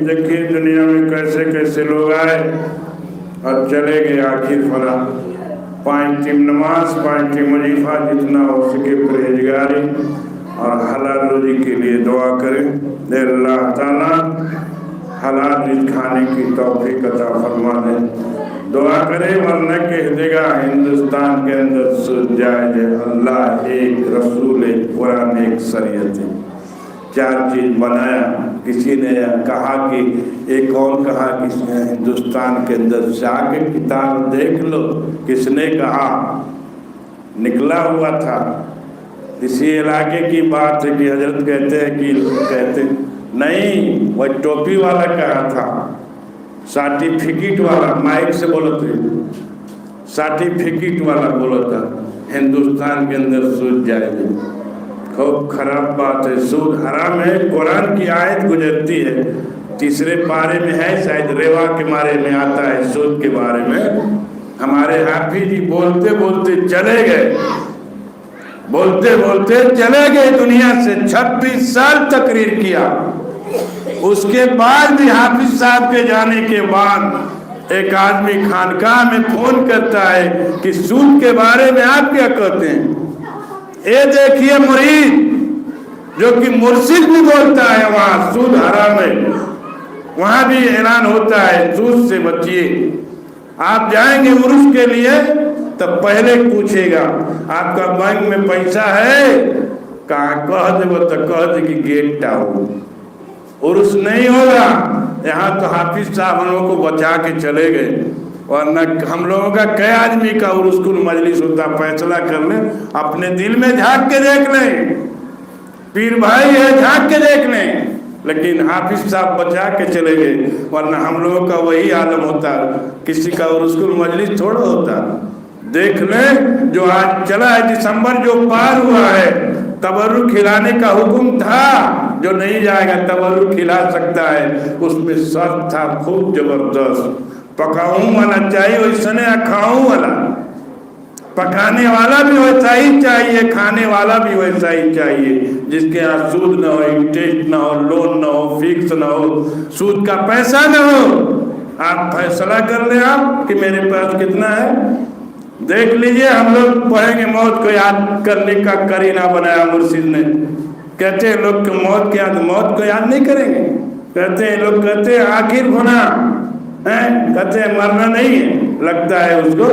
देखिए दुनिया में कैसे कैसे लोग आए और चले गए। आखिर फला पाँच टाइम नमाज, पाँच टाइम वजीफा, जितना हो सके परहेजगारी और हलाल रोजी के लिए दुआ करें। अल्लाह ताला हलाल रिज़्क़ खाने की तौफीक अता फरमा दे। दुआ करें वरना कह देगा हिंदुस्तान के अंदर सूद जायज़ है। अल्लाह एक, रसूल एक, कुरान एक, शरीयत है, चार चीज़ बनाया। किसी ने कहा कि एक और कहा किसने हिंदुस्तान के अंदर से आके किताब देख लो, किसने कहा, निकला हुआ था इसी इलाके की बात है कि हजरत कहते नहीं, वह टोपी वाला कहा था, सर्टिफिकेट वाला, माइक से बोला थे, सर्टिफिकेट वाला बोला था हिंदुस्तान के अंदर सूद जाएगी। खूब खराब बात है, सूद हराम है। कुरान की आयत गुजरती है, तीसरे पारे में है, शायद रेवा के बारे में आता है सूद के बारे में। हमारे हाफिज जी बोलते बोलते चले गए, बोलते बोलते चले गए दुनिया से। 26 साल तकरीर किया, उसके बाद भी हाफिज साहब के जाने के बाद एक आदमी खानकाह में फोन करता है कि सूद के बारे में आप क्या कहते हैं। ये देखिए मुरीद जो कि मुर्शिद भी बोलता है वहाँ सूद हराम है, वहाँ भी ऐलान होता है सूद से बचिए। आप जाएंगे उर्स के लिए तब पहले पूछेगा आपका बैंक में पैसा है, कहाँ, कह दे तो कह दे कि गेट टाउन। उर्स नहीं होगा यहाँ तो हाफिज साहब हम लोगों को बचा के चले गए, वरना हम लोगों का कई आदमी का उर्स कुल मजलिस होता। फैसला कर लें, अपने दिल में झांक के देख लें, पीर भाई है झांक के देख लें, लेकिन हाफिज साहब बचा के चले गए, वरना हम लोगों का वही आलम होता। किसी का उर्स कुल मजलिस थोड़ा होता। देख लें जो आज चला है, दिसंबर जो पार हुआ है, तबर्रुक खिलाने का हुक्म था, जो नहीं जाएगा तबर्रुक खिला सकता है, उसमें शर्त था खूब जबरदस्त, पकाऊं वाला चाहिए वैसे नहीं, खाऊं वाला। पकाने वाला भी वैसा ही चाहिए, खाने वाला भी वैसा ही चाहिए, जिसके यहाँ सूद न हो, इंटरेस्ट न हो, लोन न हो, फिक्स न हो, सूद का पैसा न हो। आप फैसला कर ले आप कि मेरे पास कितना है। देख लीजिए हम लोग पढ़ेंगे मौत को याद करने का करीना बनाया मुर्शिद ने। कहते हैं लोग कि मौत के याद, मौत को याद नहीं करेंगे। कहते हैं लोग, कहते हैं आखिर होना है, कहते हैं मरना नहीं है, लगता है उसको।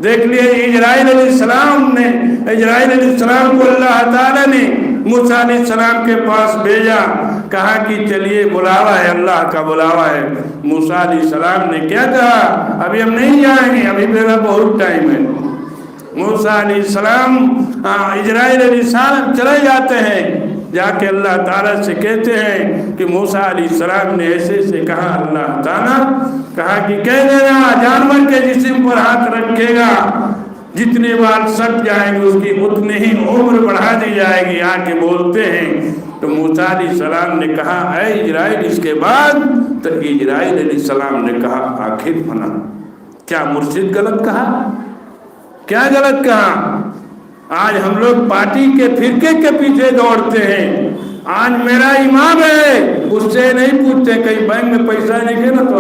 देख लिए इजराइल अलैहिस्सलाम को अल्लाह ताला ने मूसा अलैहिस्सलाम के पास भेजा, कहा कि चलिए बुलावा है, अल्लाह का बुलावा है। मूसा अलैहिस्सलाम ने क्या कहा, अभी हम नहीं जाएंगे, अभी मेरा बहुत टाइम है। मूसा अलैहिस्सलाम इजराइल अलैहिस्सलाम चले जाते हैं, जाके अल्लाह ताला से कहते हैं कि मूसा अलैहिस्सलाम ने ऐसे से कहा, अल्लाह ताला कहा कि कह देना जानवर के जिस्म पर हाथ रखेगा, जितने बार सट जाएंगे उसकी उतने ही उम्र बढ़ा दी जाएगी। आके बोलते हैं तो मूसा अलैहिस्सलाम ने कहा ऐ इजराइल, इसके बाद तो इजराइल अलैहिस्सलाम ने कहा आखिर फना। क्या मुर्शिद गलत कहा, क्या गलत कहा। आज हम लोग पार्टी के फिरके के पीछे दौड़ते हैं। आज मेरा इमाम है, उससे नहीं पूछते कहीं बैंक में पैसा नहीं है ना, तो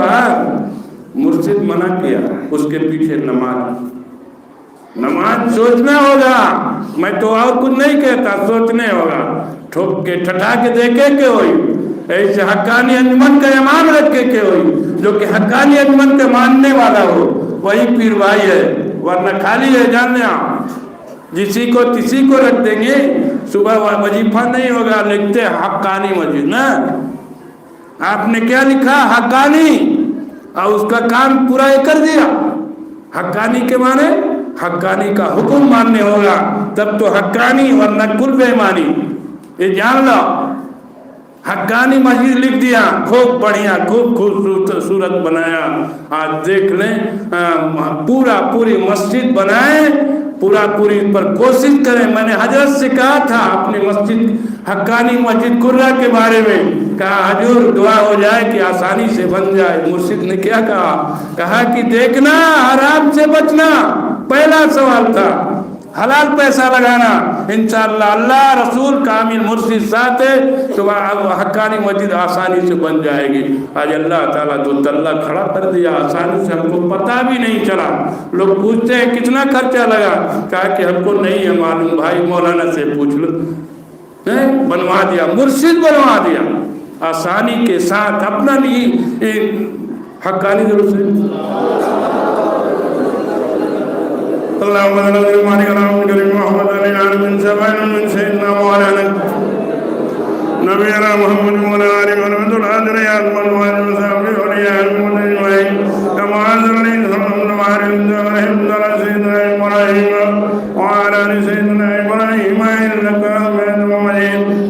मुर्शिद मना किया, उसके पीछे नमाज सोचना होगा। मैं तो और कुछ नहीं कहता, सोचने होगा। ठोक के ठठा के देखे के होई, ऐसे हक्कानी अंजुमन का इमाम रखे के होई, जो कि हक्कानी अंजुमन के मानने वाला हो, वही पीर भाई है, वरना खाली है। जानने आप जिसी को किसी को रख देंगे, सुबह वजीफा नहीं होगा, लिखते हक्कानी मस्जिद ना। आपने क्या लिखा, हक्कानी, और उसका काम पूरा कर दिया। हक्कानी के माने हक्कानी का हुक्म मानने होगा, तब तो हक्कानी, वरना कुल बेईमानी। ये जान लो, हक्कानी मस्जिद लिख दिया, खूब बढ़िया, खूब खूबसूरत बनाया। आज देख लें, पूरी मस्जिद बनाए, पूरी पर कोशिश करें। मैंने हजरत से कहा था अपनी मस्जिद, हक्कानी मस्जिद कुर्रा के बारे में, कहा हजूर दुआ हो जाए कि आसानी से बन जाए। मुर्शिद ने क्या कहा कि देखना, हराम से बचना, पहला सवाल था, हलाल पैसा लगाना। इंशाअल्लाह अल्लाह रसूल कामिल मुर्शिद साथ है तो हक्कानी मस्जिद आसानी से बन जाएगी। आज अल्लाह ताला दो तल्ला खड़ा कर दिया आसानी से, हमको पता भी नहीं चला। लोग पूछते हैं कितना खर्चा लगा, कहा कि हमको नहीं है मालूम, भाई मौलाना से पूछ लो। बनवा दिया, मुर्शिद बनवा दिया आसानी के साथ, अपना नहीं हक्कानी जरूर से।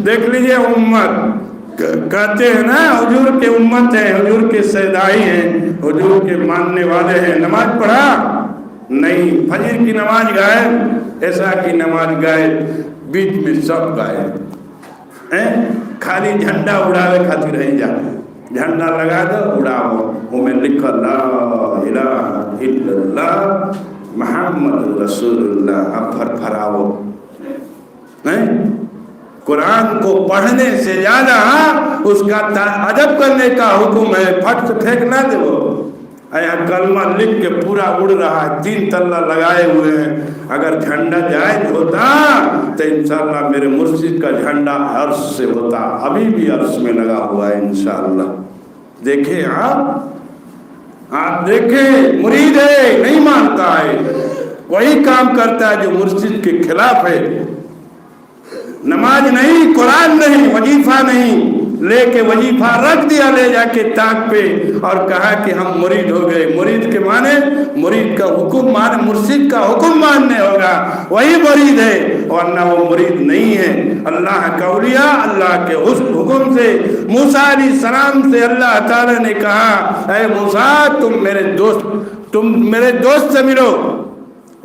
देख लीजिए उम्मत, कहते हैं ना हुजूर के उम्मत है, हुजूर के सदाई हैं, हुजूर के मानने वाले हैं। नमाज पढ़ा नहीं, फजर की नमाज गायब, ऐसा की नमाज गायब, बीच में सब गायब हैं। खाली झंडा उड़ावे खातिर रह जा, झंडा लगा दो उड़ाओ, उमें लिखा ला इलाहा इल्लल्लाह मुहम्मद रसूलुल्लाह, अब फरफराओ। कुरान को पढ़ने से ज्यादा उसका अदब करने का हुक्म है। फट से फेंक ना दे, यहाँ कलमा लिख के पूरा उड़ रहा है, 3 तल्ला लगाए हुए हैं। अगर झंडा जायज होता तो इंशाअल्लाह मेरे मुर्शिद का झंडा अर्श से होता, अभी भी अर्श में लगा हुआ है इंशाअल्लाह। देखे आप देखे, मुरीद है, नहीं मानता है, वही काम करता है जो मुर्शिद के खिलाफ है। नमाज नहीं, कुरान नहीं, वजीफा नहीं, लेके वजीफा रख दिया ले जाके ताक पे और कहा कि हम मुरीद हो गए। मुरीद के माने मुरीद का हुक्म माने, मुर्शिद का हुक्म मानने होगा, वही मुरीद है, वरना वो मुरीद नहीं है। अल्लाह का औलिया, अल्लाह के हुक्म से मूसा अलैहिस्सलाम से अल्लाह ताला ने कहा, ऐ मूसा तुम मेरे दोस्त से मिलो।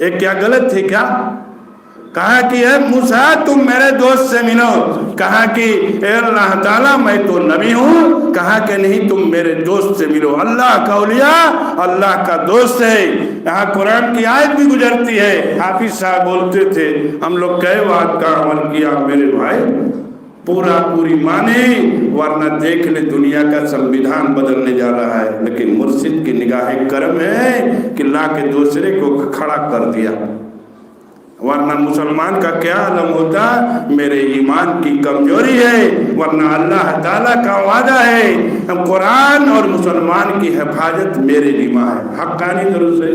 ये क्या गलत थी क्या? कहा कि ए मूसा तुम मेरे दोस्त से मिलो। कहा कि ए अल्लाह ताला मैं तो नबी हूँ। कहा कि नहीं, तुम मेरे दोस्त से मिलो। अल्लाह का औलिया अल्लाह का दोस्त है। यहाँ कुरान की आयत भी गुजरती है, हाफिज साहब बोलते थे, हम लोग कई बात का अमल किया मेरे भाई, पूरी माने, वरना देख ले दुनिया का संविधान बदलने जा रहा है। लेकिन मुर्शिद की निगाह करम है कि ला के दूसरे को खड़ा कर दिया, वरना मुसलमान का क्या आलम होता, मेरे ईमान की कमजोरी है। वरना अल्लाह ताला का वादा है, कुरान और मुसलमान की हिफाजत मेरे जिम्मा है। हक्कानी दुरूद से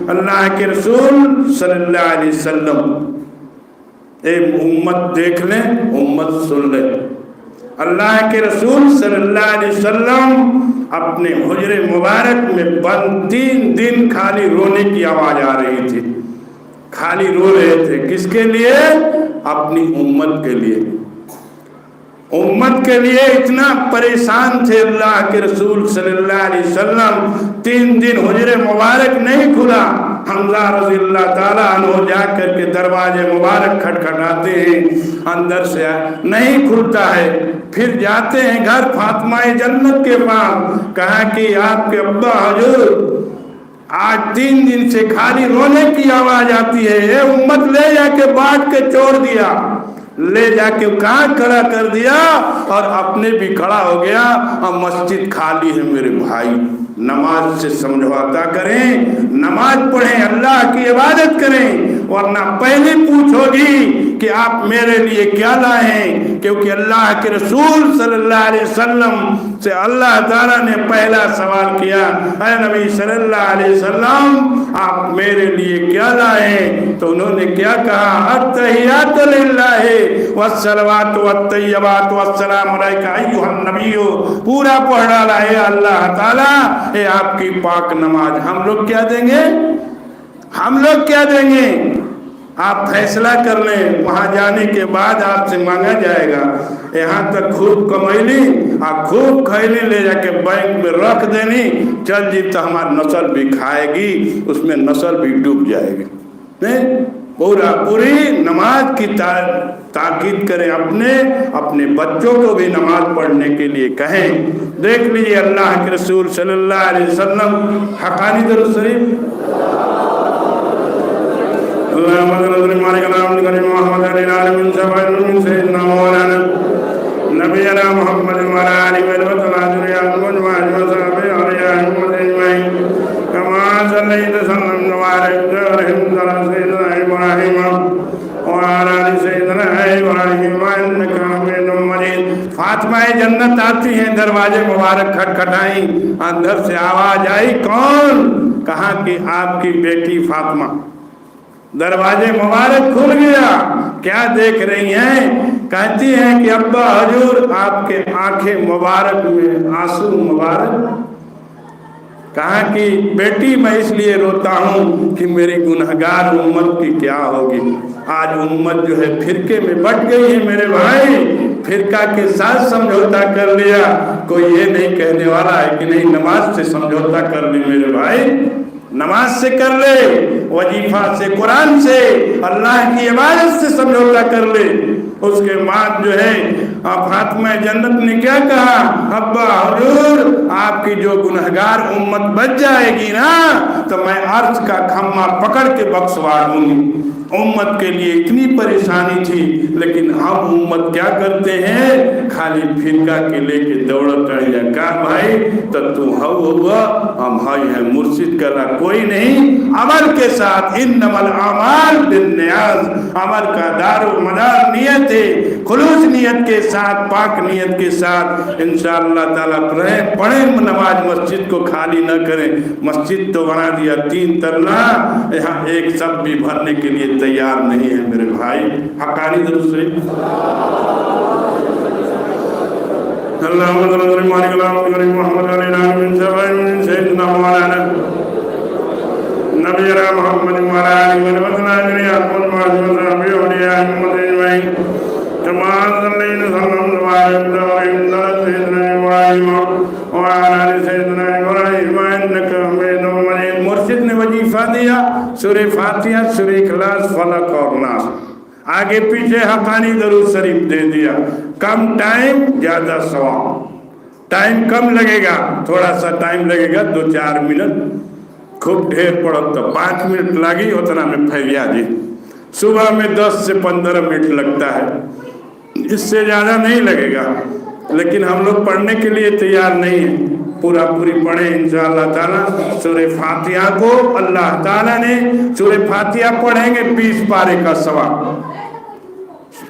अल्लाह के रसूल सल्लल्लाहु अलैहि वसल्लम, एक उम्मत देख लें, उम्मत सुन ले। अल्लाह के रसूल सल्लल्लाहु अलैहि वसल्लम अपने हुजरे मुबारक में बंद 3 दिन खाली रोने की आवाज आ रही थी, खाली रो रहे थे। किसके लिए? अपनी उम्मत के लिए। उम्मत के लिए इतना परेशान थे अल्लाह के रसूल सल्लल्लाहु अलैहि वसल्लम। 3 दिन हुजरे मुबारक नहीं खुला। हमजा रज़ी अल्लाह ताला अन्हु जा करके दरवाजे मुबारक खटखटाते हैं, अंदर से नहीं खुलता है। फिर जाते हैं घर फातिमा जन्नत के पास, कहा कि आपके अब्बा हुजूर आज 3 दिन से खाली रोने की आवाज आती है। ये उम्मत ले जाके बांट के छोड़ दिया, ले जाके कहाँ खड़ा कर दिया और अपने भी खड़ा हो गया और मस्जिद खाली है। मेरे भाई नमाज से समझौता करें, नमाज पढ़ें, अल्लाह की इबादत करें, वरना पहले पूछोगी कि आप मेरे लिए क्या लाए हैं, क्योंकि अल्लाह के रसूल सल्लल्लाहु अलैहि वसल्लम से अल्लाह ताला ने पहला सवाल किया, ऐ नबी सल्लल्लाहु अलैहि वसल्लम आप मेरे लिए क्या लाए? तो उन्होंने क्या कहा, अत्तहियातु लिल्लाहि वस्सलावातु वत्तय्यबातु वस्सलामु अलैका अय्युहन नबिय्यु, पूरा पढ़ डाला है अल्लाह ताला ये आपकी पाक नमाज। हम लोग क्या देंगे? हम लोग क्या देंगे? आप फैसला कर लें, वहां जाने के बाद आपसे मांगा जाएगा। यहाँ तक खूब कमैली आप खूब खैली ले जाके बैंक में रख देनी, चल जी तो हमारी नस्ल भी खाएगी, उसमें नस्ल भी डूब जाएगी। नहीं, पूरा पूरी नमाज की ताकीद करें, अपने बच्चों को भी नमाज पढ़ने के लिए कहें। देख लीजिए अल्लाह के रसूल सल्लल्लाहु अलैहि वसल्लम हक़ानी दरूद शरीफ फातिमा जन्नत आती हैं, दरवाजे मुबारक खटखटाई, अंदर से आवाज आई, कौन? कहा कि आपकी बेटी फातिमा। दरवाजे मुबारक खुल गया, क्या देख रही हैं? कहती हैं कि अब्बा हजूर आपके आंखें मुबारक में आंसू मुबारक। कहा कि बेटी मैं इसलिए रोता हूँ कि मेरी गुनहगार उम्मत की क्या होगी। आज उम्मत जो है फिरके में बट गई है मेरे भाई, फिरका के साथ समझौता कर लिया। कोई ये नहीं कहने वाला है कि नहीं नमाज से समझौता कर ली मेरे भाई, नमाज से कर ले, वजीफा से, कुरान से, अल्लाह की इबादत से समझौता कर ले। उसके बाद जो है फातिमा जन्नत ने क्या कहा, अब्बा हुजूर आपकी जो गुनहगार उम्मत बच जाएगी ना तो मैं अर्श का खम्मा पकड़ के बख्शवा दूंगी। उम्मत के लिए इतनी परेशानी थी, लेकिन हम उम्मत क्या करते हैं, खाली फिरका के लेके दौड़त रहे। कहा भाई तो तू हुआ हम भाई हैं, मुर्शिद करा कोई नहीं, अमल के साथ इन्नमल आमाल बिन्नियाज, अमल का दारो मदार नियत है, खुलूस नियत के साथ, पाक नियत के साथ इंशाअल्लाह ताला पढ़े नमाज, मस्जिद को खाली न करें। मस्जिद तो बना दिया 3 तल्ला, यहाँ एक सब भी भरने के लिए तैयार नहीं है मेरे भाई। हक़ानी दरूद शरीफ मुर्शिद ने वजीफा दिया, सूरे फातिहा, सूरे इखलास, फलक और नास, आगे पीछे हक़ानी दरूद शरीफ दे दिया। कम टाइम ज्यादा सवाब, टाइम कम लगेगा, थोड़ा सा टाइम लगेगा 2-4 मिनट, खूब ढेर पड़ो तो 5 मिनट लगी, उतना में फैलिया जी। सुबह में 10 से 15 मिनट लगता है, इससे ज़्यादा नहीं लगेगा, लेकिन हम लोग पढ़ने के लिए तैयार नहीं है। पूरा पूरी पढ़े इंशाअल्लाह ताला। सूरे फातिहा को अल्लाह ताला ने, सूरे फातिहा पढ़ेंगे 20 पारे का सवाब,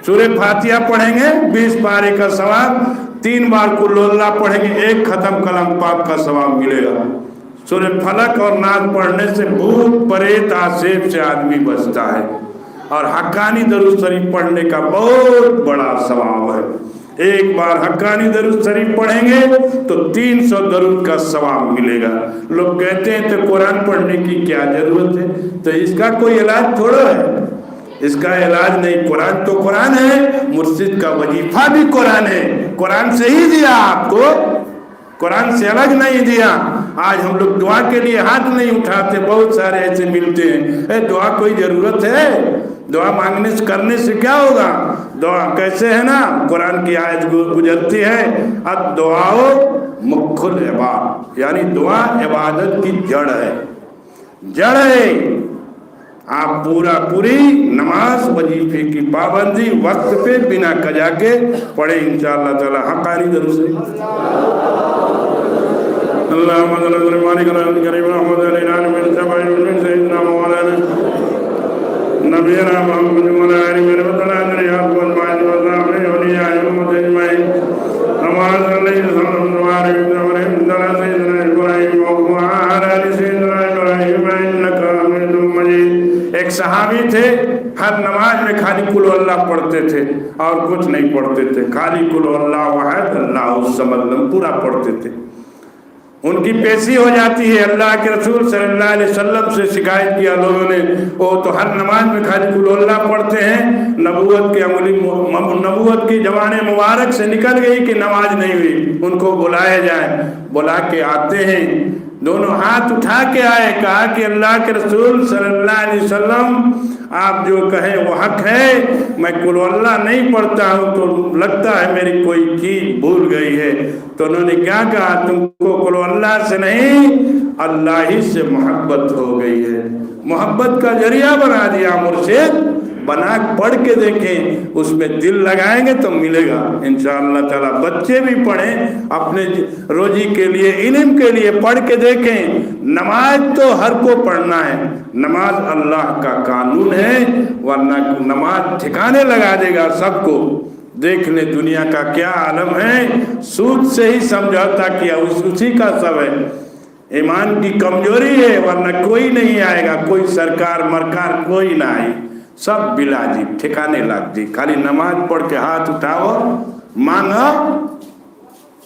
सूरे फातिहा पढ़ेंगे 20 पारे का सवाब, 3 बार कुल अल्लाह पढ़ेंगे, 1 खत्म कलम पाक का सवाब मिलेगा। सूरे फलक और नास पढ़ने से भूत प्रेत आसेब से आदमी बचता है, और हक़ानी दरूद शरीफ पढ़ने का बहुत बड़ा सवाब है। एक बार हक़ानी दरूद शरीफ पढ़ेंगे तो 300 दरूद का सवाब मिलेगा। लोग कहते हैं तो कुरान पढ़ने की क्या जरूरत है, तो इसका कोई इलाज थोड़ा है, इसका इलाज नहीं। कुरान तो कुरान है, मुर्शिद का वजीफा भी कुरान है, कुरान से ही दिया आपको, कुरान से अलग नहीं दिया। आज हम लोग दुआ के लिए हाथ नहीं उठाते, बहुत सारे ऐसे मिलते हैं, दुआ कोई जरूरत है? दुआ मांगने से करने से क्या होगा? दुआ कैसे है ना, कुरान की आयत गुजरती है, अब दुआओ मुख्खुल इबादत, यानी दुआ इबादत की जड़ है, जड़ है। आप पूरी नमाज वजीफे की पाबंदी वक्त पे बिना कजा के पढ़े इंशाअल्लाह ताला। हक़ानी दरूद से नबीना पढ़ते थे और कुछ नहीं पढ़ते थे, खाली कुल अल्लाहु अहद अल्लाहुस समद पूरा पढ़ते थे। उनकी पेशी हो जाती है, अल्लाह के रसूल सल्लल्लाहु अलैहि वसल्लम से शिकायत किया लोगों ने, वो तो हर नमाज में खाली कुल अल्लाह पढ़ते हैं, नबूवत की जवाने मुबारक से निकल गई कि नमाज नहीं हुई। उनको बुलाया जाए, बुला के आते हैं, दोनों हाथ उठा के आए, कहा कि अल्लाह के रसूल सल्लल्लाहु अलैहि वसल्लम आप जो कहें वो हक है, मैं कुल अल्लाह नहीं पढ़ता हूँ तो लगता है मेरी कोई चीज भूल गई है। तो उन्होंने क्या कहा, तुमको कुल अल्लाह से नहीं अल्लाह ही से मोहब्बत हो गई है, मोहब्बत का जरिया बना दिया मुर्शिद। बना पढ़ के देखें, उसमें दिल लगाएंगे तो मिलेगा इंशाअल्लाह ताला। बच्चे भी पढ़ें अपने रोजी के लिए, इल्म के लिए पढ़ के देखें। नमाज तो हर को पढ़ना है, नमाज अल्लाह का कानून है, वरना नमाज ठिकाने लगा देगा सबको। देख ले दुनिया का क्या आलम है, सूद से ही समझौता किया, उसी का सब है। ईमान की कमजोरी है, वरना कोई नहीं आएगा, कोई सरकार मरकार कोई ना आई, सब बिलाजी ठिकाने लग दी। खाली नमाज पढ़ के हाथ उठाओ मांगो,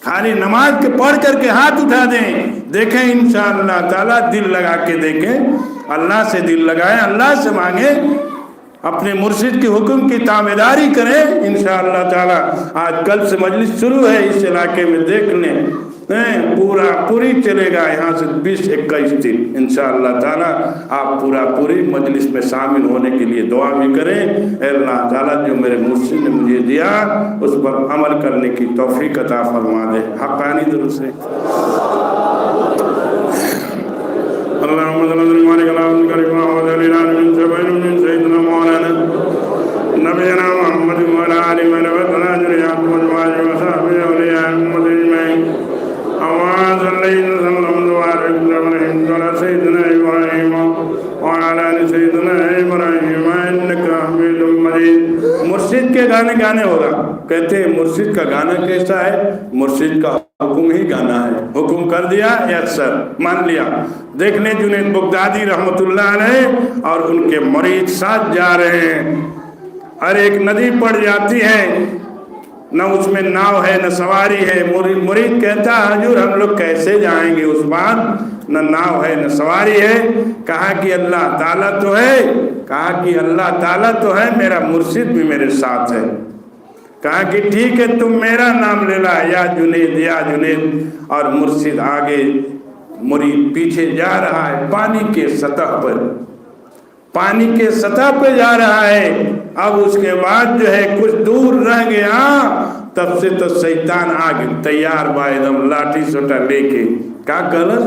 खाली नमाज के पढ़ करके हाथ उठा दें, देखें इंशाअल्लाह ताला, दिल लगा के देखें, अल्लाह से दिल लगाएं, अल्लाह से मांगे, अपने मुर्शिद के हुक्म की ताबेदारी करें इंशाअल्लाह ताला। आज कल से मजलिस शुरू है इस इलाके में, देख लें पूरी चलेगा यहाँ से 20-21 दिन इंशाअल्लाह ताला। आप पूरी मजलिस में शामिल होने के लिए दुआ भी करें। अल्लाह ताला जो मेरे मुर्शिद ने मुझे दिया उस पर अमल करने की तौफीक अता फरमा दे। हक़ानी दुरूद से मुर्शिद के गाने गाने होगा। कहते हैं मुर्शिद का गाना कैसा है, मुर्शिद का हुक्म ही गाना है। हुक्म कर दिया यस सर, मान लिया। देखने जुनैद बगदादी रहमतुल्लाह अलैह और उनके मुरीद साथ जा रहे हैं, और एक नदी पड़ जाती है, न उसमें नाव है न सवारी है। मुरीद कहता है हुजूर हम लोग कैसे जाएंगे उस पार, न नाव है न सवारी है। कहा कि अल्लाह ताला तो है, कहा कि अल्लाह ताला तो है, मेरा मुर्शिद भी मेरे साथ है। कहा कि ठीक है तुम मेरा नाम ले ला, या जुनैद या जुनैद। और मुर्शिद आगे, मुरीद पीछे जा रहा है, पानी के सतह पर, पानी के सतह पे जा रहा है। अब उसके बाद जो है कुछ दूर रह गया, तब से तो शैतान आगे तैयार बा एकदम लाठी सोटा लेके। क्या गलत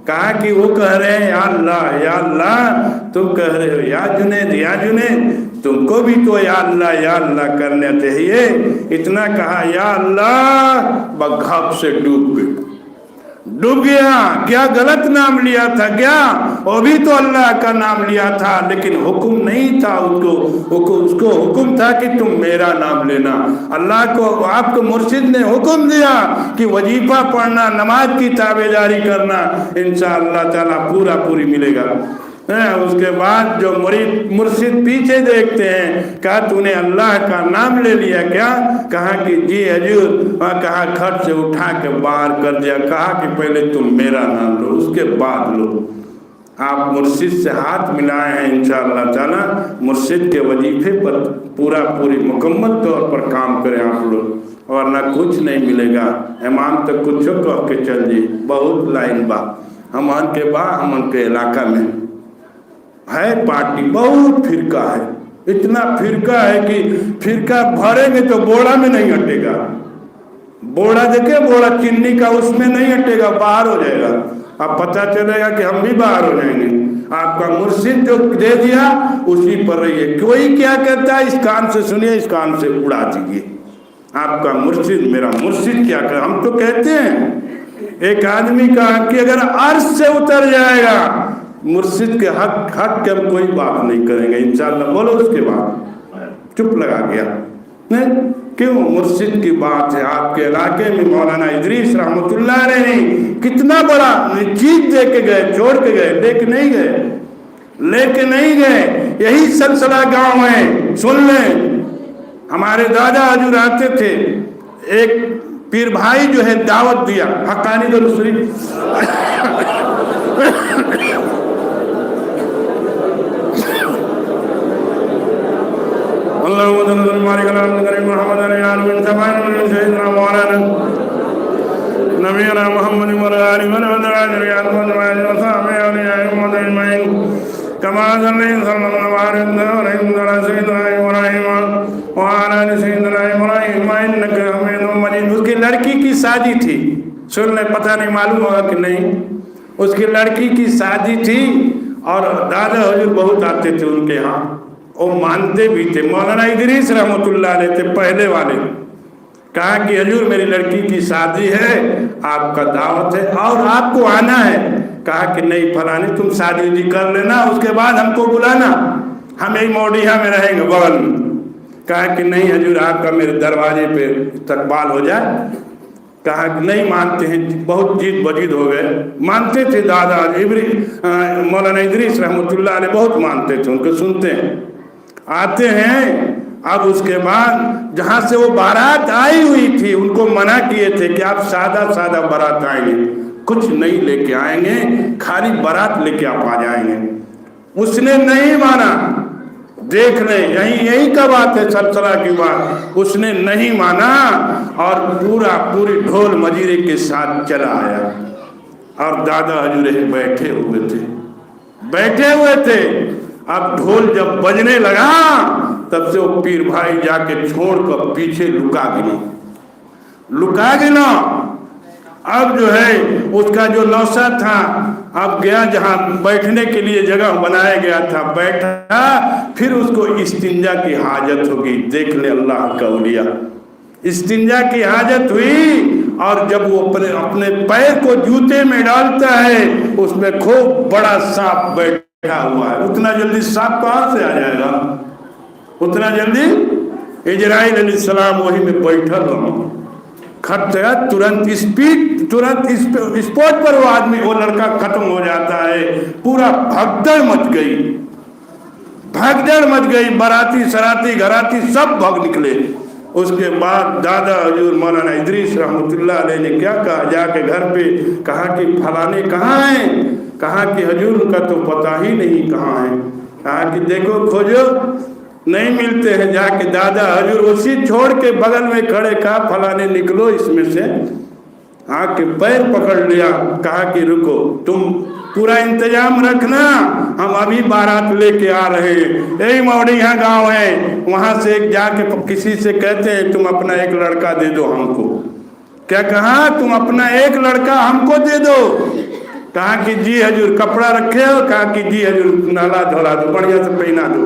कहा कि वो कह रहे हैं या अल्लाह, तुम कह रहे हो या जुनैद, तुमको भी तो या अल्लाह करना चाहिए। इतना कहा या अल्लाह, बघप से डूब गया। क्या गलत नाम लिया था क्या, वो भी तो अल्लाह का नाम लिया था, लेकिन हुक्म नहीं था उसको हुक्म था कि तुम मेरा नाम लेना। अल्लाह को, आपको मुर्शिद ने हुक्म दिया कि वजीफा पढ़ना, नमाज की ताबेदारी करना, इंशाअल्लाह ताला पूरी मिलेगा। उसके बाद जो मुर्शिद पीछे देखते हैं, कहा तूने अल्लाह का नाम ले लिया क्या? कहा कि जी हजूर। कहा खट से उठा के बाहर कर दिया। कहा कि पहले तुम मेरा नाम लो, उसके बाद लो। आप मुर्शिद से हाथ मिलाए हैं इंशाअल्लाह ताला, मुर्शिद के वजीफे पर पूरी मुकम्मल तौर पर काम करें आप लोग, वरना कुछ नहीं मिलेगा। इमाम तो कुछ कह के चल जी, बहुत लाइन बा हमन के इलाका में है पार्टी, बहुत फिरका है, इतना फिरका है कि फिरका भरेंगे तो बोड़ा में नहीं हटेगा। बोड़ा देखे, बोड़ा चीनी का, उसमें नहीं हटेगा, बाहर हो जाएगा। अब पता चलेगा कि हम भी बाहर हो जाएंगे। आपका मुर्शिद जो दे दिया उसी पर रहिए। कोई क्या कहता है, इस कान से सुनिए, इस कान से उड़ा दीजिए। आपका मुर्शिद, मेरा मुर्शिद क्या कर, हम तो कहते हैं एक आदमी का कि अगर अर्श से उतर जाएगा, मुर्शिद के हक के हम कोई बात नहीं करेंगे इंशाअल्लाह। बोलो उसके बाद चुप लगा गया। नहीं क्यों, मुर्शिद की बात है। आपके इलाके में मौलाना इदरीस रहमतुल्लाह अलैह कितना बड़ा चीज दे के गए, छोड़ के गए, लेके नहीं गए। यही सिलसिला गांव है, सुन लें। ہمارے دادا حضور آتے تھے، ایک پیر بھائی جو ہے دعوت دیا، حقانی درود شریف اللهم صل وسلم وبارك على نبينا محمد وعلى آله وصحبه سيدنا مولانا نبينا محمد وعلى آله وصحبه أجمعين كما صليت على سيدنا إبراهيم وعلى آل سيدنا إبراهيم إنك حميد مجيد. اس کی لڑکی کی شادی تھی، سن لیں، پتہ نہیں معلوم ہوگا کہ نہیں. اس کی لڑکی کی شادی تھی اور دادا حضور بہت آتے تھے ان کے ہاں، وہ مانتے بھی تھے. مولانا ادریس رحمۃ اللہ علیہ تھے پہلے والے. کہا کہ حضور میری لڑکی کی شادی ہے، آپ کا دعوت ہے اور آپ کو آنا ہے. کہا کہ نہیں فلانی تم شادی کر لینا، اس کے بعد ہم کو بلانا، ہم یہی موڈیہ میں رہیں گے بغل میں. کہا کہ نہیں حضور آپ کا میرے دروازے پہ استقبال ہو جائے. کہا کہ نہیں مانتے ہیں، بہت جید بجید ہو گئے. مانتے تھے دادا مولانا ادریس رحمۃ اللہ علیہ، بہت مانتے تھے، ان کو سنتے ہیں. آتے ہیں. اب اس کے بعد جہاں سے وہ بارات آئی ہوئی تھی ان کو منع کیے تھے کہ آپ سادہ سادہ بارات آئیں گے، کچھ نہیں لے کے آئیں گے، خالی بارات لے کے آپ آ جائیں گے. اس نے نہیں مانا. دیکھ لیں یہی کا بات ہے، سلسلہ کی بات. اس نے نہیں مانا اور پوری ڈھول مجیرے کے ساتھ چلا آیا. اور دادا حضور بیٹھے ہوئے تھے. اب ڈھول جب بجنے لگا تب سے وہ پیر بھائی جا کے چھوڑ کر پیچھے لکا گنا. اب جو ہے اس کا جو نوسا تھا اب گیا جہاں بیٹھنے کے لیے جگہ بنایا گیا تھا، بیٹھا. پھر اس کو استنجا کی حاجت ہوگی. دیکھ لے اللہ کا اولیاء، استنجا کی حاجت ہوئی اور جب وہ اپنے پیر کو جوتے میں ڈالتا ہے اس میں خوب بڑا سانپ بیٹھا ہوا ہے. اتنا جلدی سانپ کہاں سے آ جائے گا؟ اتنا جلدی اجرائیل علیہ السلام وہی میں بیٹھا رہا. کھٹ گیا ترنت اسپوٹ پر وہ لڑکا ختم ہو جاتا ہے. پورا بھگدڑ مچ گئی. باراتی سراتی گھراتی سب بھگ نکلے. اس کے بعد دادا حضور مولانا ادریس رحمۃ اللہ علیہ نے کیا کہا، جا کے گھر پہ کہا کہ فلانے کہاں ہیں؟ کہا کہ حضور کا تو پتہ ہی نہیں کہاں ہے. کہا کہ دیکھو کھوجو، نہیں ملتے ہیں. جا کے دادا حضور اسی چھوڑ کے بغل میں کھڑے، کہا فلانے نکلو اس میں سے. آ کے پیر پکڑ لیا. کہا کہ رکو، تم پورا انتظام رکھنا، ہم ابھی بارات لے کے آ رہے ہیں. یہی موڑیاں گاؤں ہے، وہاں سے ایک جا کے کسی سے کہتے ہیں تم اپنا ایک لڑکا دے دو ہم کو. کیا کہا؟ تم اپنا ایک لڑکا ہم کو دے دو. کہا کہ جی حضور. کپڑا رکھے ہو؟ کہا کہ جی حضور، نالا دھولا دو، بڑھیا سے پہنا دو.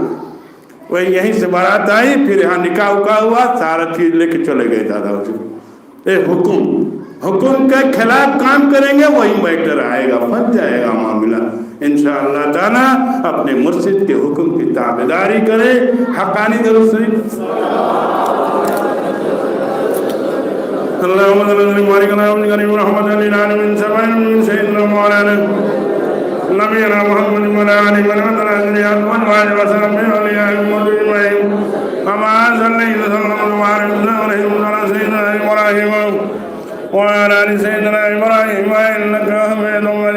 وہ یہیں سے بارات آئی، پھر یہاں نکاح ہوا، سارا چیز لے کے چلے گئے دادا حضور. حکم کے خلاف کام کریں گے وہی میٹر آئے گا، پھنس جائے گا معاملہ. انشاءاللہ تعالیٰ اپنے مرشد کے حکم کی تابعداری کرے. حقانی درود شریف. اللهم صل وسلم وبارك على نبينا محمد وعلى آله وصحبه سيدنا مولانا نبينا محمد وعلى آله وصحبه أجمعين. كما صليت على سيدنا إبراهيم وعلى آل سيدنا إبراهيم إنك حميد مجيد.